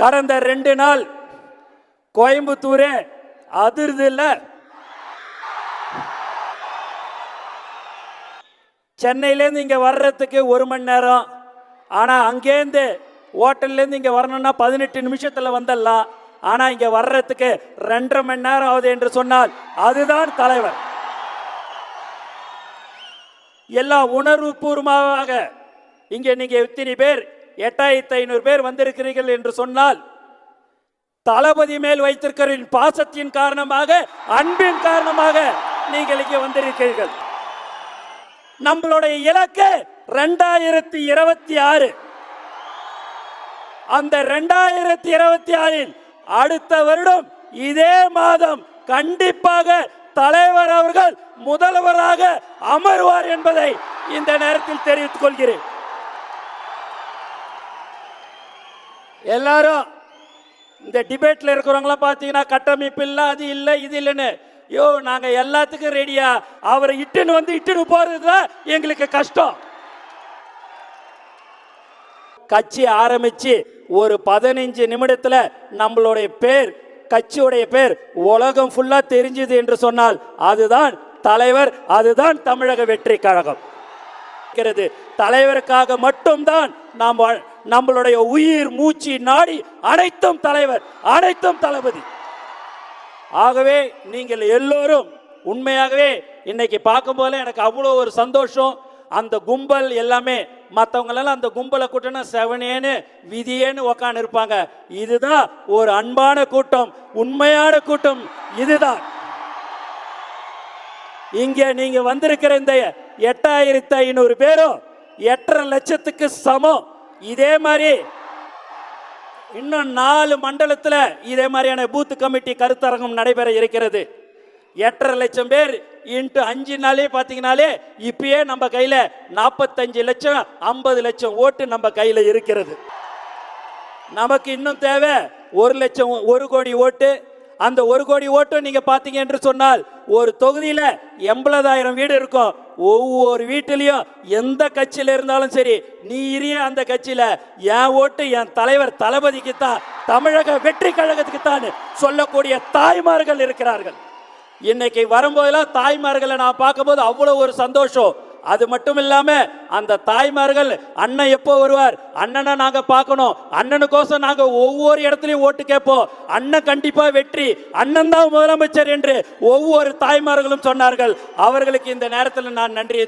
கடந்த 2 நாள் கோயம்புத்தூரே அதிர்து இல்ல. சென்னையிலேருந்து இங்கே வர்றதுக்கு 1 மணி நேரம். ஆனால் அங்கேருந்து ஹோட்டல்லேருந்து இங்கே வரணும்னா 18 நிமிஷத்தில் வந்துடலாம். ஆனால் இங்கே வர்றதுக்கு 2.5 மணி நேரம் ஆகுது என்று சொன்னால் அதுதான் தலைவர். எல்லாம் உணர்வுபூர்வமாக இங்கே நீங்கள் இத்தனை பேர் 8500 பேர் வந்திருக்கிறீர்கள் என்று சொன்னால் தளபதி மேல் வைத்திருக்கிற பாசத்தின் காரணமாக, அன்பின் காரணமாக நீங்கள் இங்கே வந்திருக்கிறீர்கள். நம்மளுடைய இலக்கு 2026. அந்த 2026 அடுத்த வருடம் இதே மாதம் கண்டிப்பாக தலைவர் அவர்கள் முதல்வராக அமர்வார் என்பதை இந்த நேரத்தில் தெரிவித்துக் கொள்கிறேன். எல்லாரும் இந்த டிபேட்ல இருக்கிறவங்களாம் பார்த்தீங்கன்னா கட்டமைப்பு இல்லை, அது இல்லை, இது இல்லைன்னு. யோ, நாங்க எல்லாத்துக்கும் ரெடியா. அவரை இட்டுன்னு போறதுதான் எங்களுக்கு கஷ்டம். கட்சி ஆரம்பிச்சு ஒரு 15 நிமிடத்துல நம்மளுடைய பேர், கட்சியுடைய பேர் உலகம் ஃபுல்லா தெரிஞ்சது என்று சொன்னால் அதுதான் தலைவர், அதுதான் தமிழக வெற்றி கழகம். தலைவருக்காக மட்டும்தான் நாம் நம்மளுடைய உயிர் மூச்சு நாடி அனைத்தும் தலைவர், அனைத்தும் தளபதி. ஆகவே நீங்கள் எல்லோரும் உண்மையாகவே இன்னைக்கு பார்க்கும் போல எனக்கு அவ்வளோ ஒரு சந்தோஷம். அந்த கும்பல் எல்லாமே மற்றவங்களெல்லாம் அந்த கும்பலை கூட்டம்னா செவனேன்னு விதியேன்னு உக்காந்து இருப்பாங்க. இதுதான் ஒரு அன்பான கூட்டம், உண்மையான கூட்டம். இதுதான் இங்கே நீங்க வந்திருக்கிற இந்த 8500 பேரும் 8.5 லட்சத்துக்கு சமம். இதே மாதிரி இன்னும் 4 மண்டலத்தில் இதே மாதிரியான பூத் கமிட்டி கருத்தரங்கம் நடைபெற இருக்கிறது. 8.5 லட்சம் பேர் இன்ட்டு 5 நாளே பார்த்தீங்கன்னாலே இப்பயே நம்ம கையில் 45 லட்சம் 50 லட்சம் ஓட்டு நம்ம கையில் இருக்கிறது. நமக்கு இன்னும் தேவை 1 லட்சம் 1 கோடி ஓட்டு. அந்த 1 கோடி ஓட்டு நீங்க பாத்தீங்க என்று சொன்னால் ஒரு தொகுதியில 80,000 வீடு இருக்கும். ஒவ்வொரு வீட்டிலையும் எந்த கட்சியில இருந்தாலும் சரி, நீ இரிய அந்த கட்சியில என் ஓட்டு என் தலைவர் தளபதிக்கு தான், தமிழக வெற்றி கழகத்துக்கு தான் சொல்லக்கூடிய தாய்மார்கள் இருக்கிறார்கள். இன்னைக்கு வரும்போதெல்லாம் தாய்மார்களை நான் பார்க்கும்போது அவ்வளோ ஒரு சந்தோஷம். அது மட்டும் இல்லாம அந்த தாய்மார்கள் அண்ணன் எப்போ வருவார், அண்ணனை நாங்க பார்க்கணும், அண்ணனுக்கோசம் நாங்க ஒவ்வொரு இடத்துலையும் ஓட்டு கேட்போம், அண்ணன் கண்டிப்பா வெற்றி, அண்ணன் தான் முதலமைச்சர் என்று ஒவ்வொரு தாய்மார்களும் சொன்னார்கள். அவர்களுக்கு இந்த நேரத்தில் நான் நன்றி